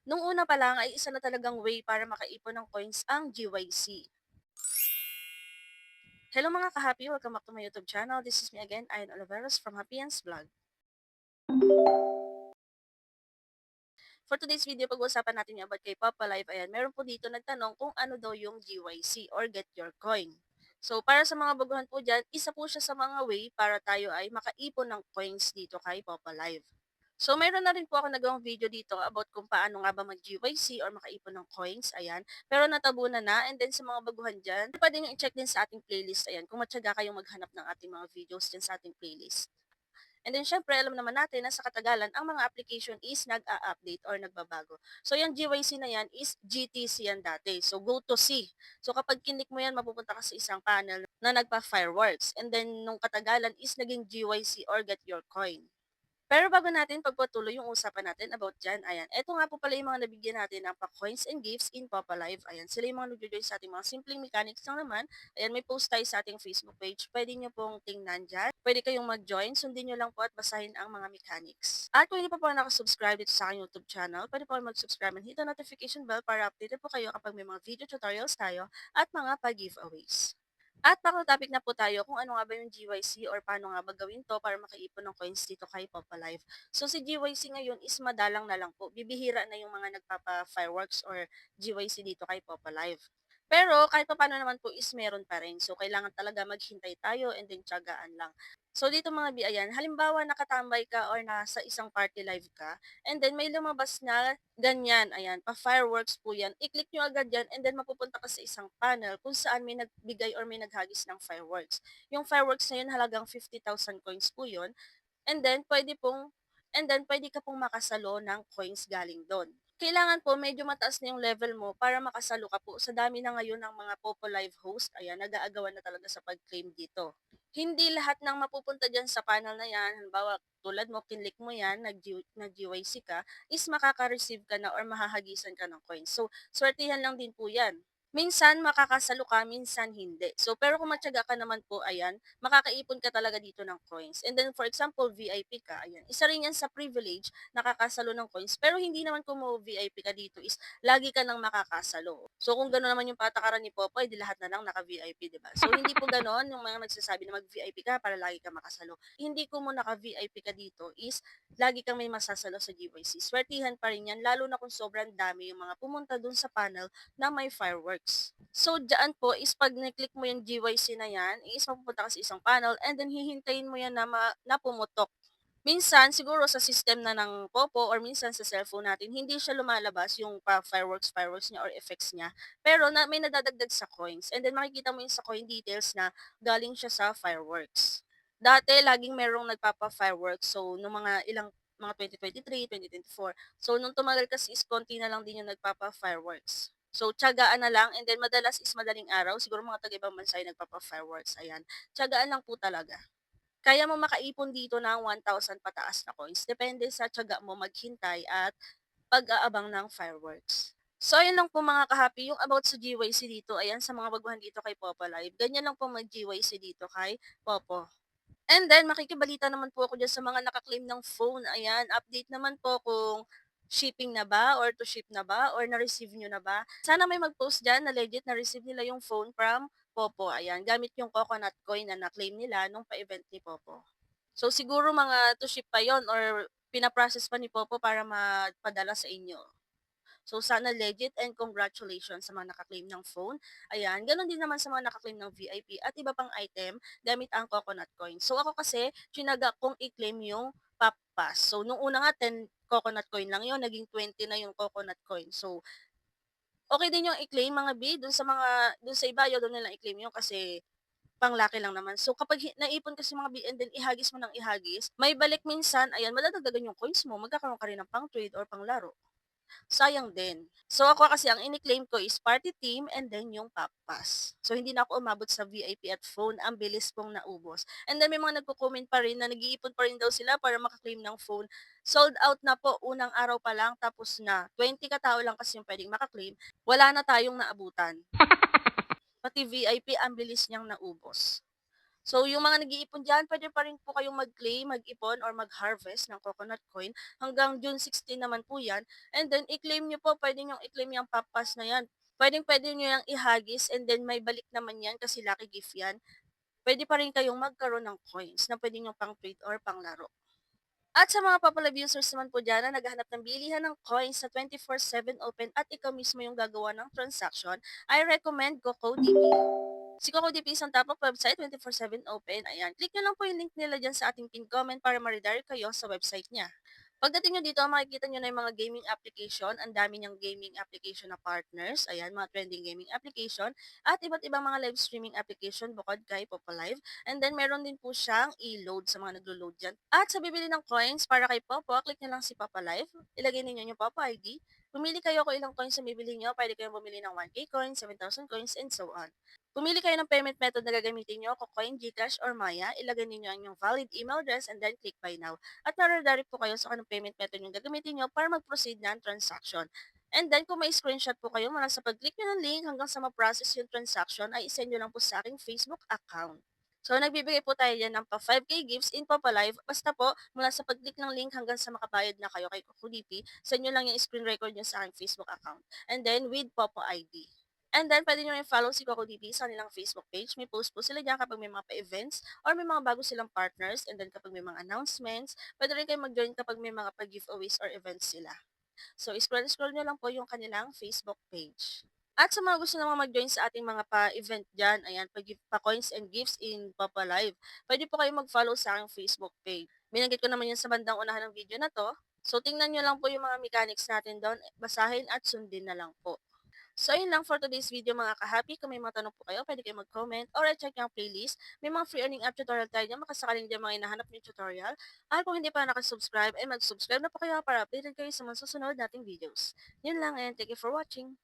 Nung una pa lang ay isa na talagang way para makaipon ng coins ang GYC. Hello mga ka-happy! Welcome back to my YouTube channel. This is me again, Ayan Oliveros from Happyens Vlog. For today's video, pag-uusapan natin yung about kay Papa Live. Ayan, meron po dito nagtanong kung ano daw yung GYC or Get Your Coin. So, para sa mga baguhan po dyan, isa po siya sa mga way para tayo ay makaipon ng coins dito kay Papa Live. So, mayroon na rin po ako nagawang video dito about kung paano nga ba mag-GYC or makaipon ng coins. Ayan. Pero natabunan na. And then sa mga baguhan dyan, pwede nyo i-check din sa ating playlist. Ayan. Kung matyaga kayong maghanap ng ating mga videos dyan sa ating playlist. And then syempre, alam naman natin na sa katagalan, ang mga application is nag-a-update or nagbabago. So yung GYC na yan is GTC yan dati. So go to C. So kapag kinik mo yan, mapupunta ka sa isang panel na nagpa-fireworks. And then nung katagalan is naging GYC or Get Your Coin. Pero bago natin pagpatuloy yung usapan natin about dyan, ayan, eto nga po pala yung mga nabigyan natin ng pa-coins and gifts in Papa Live. Ayan, sila yung mga nag-join sa ating mga simpleng mechanics lang naman. Ayan, may post tayo sa ating Facebook page. Pwede nyo pong tingnan dyan. Pwede kayong mag-join. Sundin nyo lang po at basahin ang mga mechanics. At kung hindi pa po nakasubscribe dito sa aking YouTube channel, pwede po kayo mag-subscribe and hit the notification bell para updated po kayo kapag may mga video tutorials tayo at mga pa-giveaways. At bago topic na po tayo kung ano nga ba yung GYC or paano nga ba gawin to para makaipon ng coins dito kay Papa Live. So si GYC ngayon is madalang na lang po. Bibihira na yung mga nagpapa-fireworks or GYC dito kay Papa Live. Pero kahit pa paano naman po is meron pa rin. So kailangan talaga maghintay tayo and then tiyagaan lang. So dito mga biayan, halimbawa nakatambay ka or nasa isang party live ka, and then may lumabas na ganyan, ayan, pa-fireworks po yan. I-click nyo agad yan and then mapupunta ka sa isang panel kung saan may nagbigay or may naghagis ng fireworks. Yung fireworks na yun halagang 50,000 coins po yun. And then pwede ka pong makasalo ng coins galing doon. Kailangan po medyo mataas na yung level mo para makasalo ka po. Sa dami na ngayon ng mga Popo Live host, ayan, nag-aagawan na talaga sa pag-claim dito. Hindi lahat ng mapupunta dyan sa panel na yan, halimbawa tulad mo, kinlik mo yan, nag-GYC ka, is makaka-receive ka na or mahahagisan ka ng coins. So, swertihan lang din po yan. Minsan makakasalo ka, minsan hindi. So, pero kung matyaga ka naman po, ayan, makakaipon ka talaga dito ng coins. And then, for example, VIP ka, ayan. Isa rin yan sa privilege, nakakasalo ng coins. Pero hindi naman kung mo VIP ka dito is, lagi ka nang makakasalo. So, kung gano'n naman yung patakaran ni Popoy, di lahat na lang naka-VIP, di ba? So, hindi po gano'n yung mga nagsasabi na mag-VIP ka para lagi ka makasalo. Hindi ko mo naka-VIP ka dito is, lagi kang may masasalo sa GYC. Swertihan pa rin yan, lalo na kung sobrang dami yung mga pumunta dun sa panel na may fireworks. So, dyan po is pag na-click mo yung GYC na yan, is mapupunta ka sa isang panel and then hihintayin mo yan na pumutok. Minsan, siguro sa system na ng Popo or minsan sa cellphone natin, hindi siya lumalabas yung fireworks niya or effects niya. Pero may nadadagdag sa coins. And then makikita mo yung sa coin details na galing siya sa fireworks. Dati, laging merong nagpapa-fireworks. So, nung mga 2023, 2024. So, nung tumagal kasi is konti na lang din yung nagpapa-fireworks. So, tiyagaan na lang and then madalas is madaling araw. Siguro mga taga-ibang bansa yung nagpapa-fireworks. Ayan. Tiyagaan lang po talaga. Kaya mo makaipon dito ng 1,000 pataas na coins. Depende sa tiyaga mo maghintay at pag-aabang ng fireworks. So, ayun lang po mga kahapi, yung about sa GYC dito, ayan, sa mga baguhan dito kay Popo Live. Ganyan lang po mag-GYC dito kay Popo. And then, makikibalita naman po ako dyan sa mga nakaklaim ng phone. Ayan, update naman po kung shipping na ba or to ship na ba or na-receive nyo na ba. Sana may mag-post dyan na legit na-receive nila yung phone from Popo. Ayan, gamit yung coconut coin na na-claim nila nung pa-event ni Popo. So, siguro mga to ship pa yon or pinaprocess pa ni Popo para mapadala sa inyo. So, sana legit and congratulations sa mga nakaklaim ng phone. Ayan, ganun din naman sa mga nakaklaim ng VIP at iba pang item gamit ang coconut coin. So, ako kasi, chinaga kong i-claim yung Pop Pass. So, nung una nga, 10 coconut coin lang yon naging 20 na yung coconut coin. So, okay din yung i-claim mga B, dun sa iba, ayaw doon nila i-claim yun kasi panglaki lang naman. So, kapag naipon kasi mga B and then ihagis mo ng ihagis, may balik minsan, ayan, madadagdagan yung coins mo, magkakaroon ka rin ng pang trade or pang laro. Sayang din. So ako kasi ang ini-claim ko is party team and then yung Pop Pass. So hindi na ako umabot sa VIP at phone, ang bilis pong naubos. And then may mga nagko-comment pa rin na nag-iipon pa rin daw sila para maka-claim ng phone. Sold out na po unang araw pa lang tapos na 20 katao lang kasi yung pwedeng maka-claim. Wala na tayong naabutan. Pati VIP ang bilis niyang naubos. So, yung mga nag-iipon diyan, puwede pa rin po kayong mag-claim, mag-ipon or mag-harvest ng coconut coin hanggang June 16 naman po 'yan. And then i-claim niyo po, puwede niyong i-claim yang papas na 'yan. Puwedeng-puwede niyo yang ihagis and then may balik naman 'yan kasi lucky gift 'yan. Puwede pa rin kayong magkaroon ng coins na puwede niyong pang-trade or panglaro. At sa mga Papalove users naman po diyan na naghahanap ng bilihan ng coins sa 24/7 open at ikaw mismo yung gagawa ng transaction, I recommend CocoDB. Si CocoDB isang top of website, 24/7 open. Ayan, click nyo lang po yung link nila dyan sa ating pinned comment para ma-redirect kayo sa website niya. Pagdating nyo dito, makikita nyo na yung mga gaming application. Ang dami niyang gaming application na partners. Ayan, mga trending gaming application. At iba't ibang mga live streaming application bukod kay Popalive. And then, meron din po siyang i-load sa mga naglo-load dyan. At sa bibili ng coins para kay Popo, click nyo lang si Popalive. Ilagay ninyo yung Popo ID. Pumili kayo kung ilang coins ang bibili nyo. Pwede kayong bumili ng 1K coins, 7,000 coins, and so on. Pumili kayo ng payment method na gagamitin nyo, Kucoin, Gcash, or Maya. Ilagay ninyo ang inyong valid email address and then click buy now. At nare-direct po kayo sa anong payment method yung gagamitin nyo para mag-proceed ng transaction. And then, kung may screenshot po kayo mula sa pag-click nyo ng link hanggang sa ma-process yung transaction, ay isend nyo lang po sa aking Facebook account. So, nagbibigay po tayo yan ng pa 5K gifts in Papalive. Basta po, mula sa pag-click ng link hanggang sa makabayad na kayo kay Kukulipi, send nyo lang yung screen record nyo sa aking Facebook account. And then, with Popo ID. And then, pwede nyo rin follow si Coco DB sa kanilang Facebook page. May post po sila dyan kapag may mga pa-events or may mga bago silang partners. And then, kapag may mga announcements, pwede rin kayo mag-join kapag may mga pa-giveaways or events sila. So, scroll-scroll nyo lang po yung kanilang Facebook page. At sa mga gusto naman mag-join sa ating mga pa-event dyan, ayan, pa-coins and gifts in Papa Live, pwede po kayo mag-follow sa aking Facebook page. Binanggit ko naman yun sa bandang unahan ng video na to. So, tingnan nyo lang po yung mga mechanics natin doon, basahin at sundin na lang po. So, ayun lang for today's video mga ka-happy. Kung may mga tanong po kayo, pwede kayo mag-comment or i-check yung playlist. May mga free earning app tutorial tayo dyan. Makasakaling dyan mga hinahanap yung tutorial. At kung hindi pa nakasubscribe, ay mag-subscribe na po kayo para updated kayo sa mga susunod nating videos. Yun lang and thank you for watching.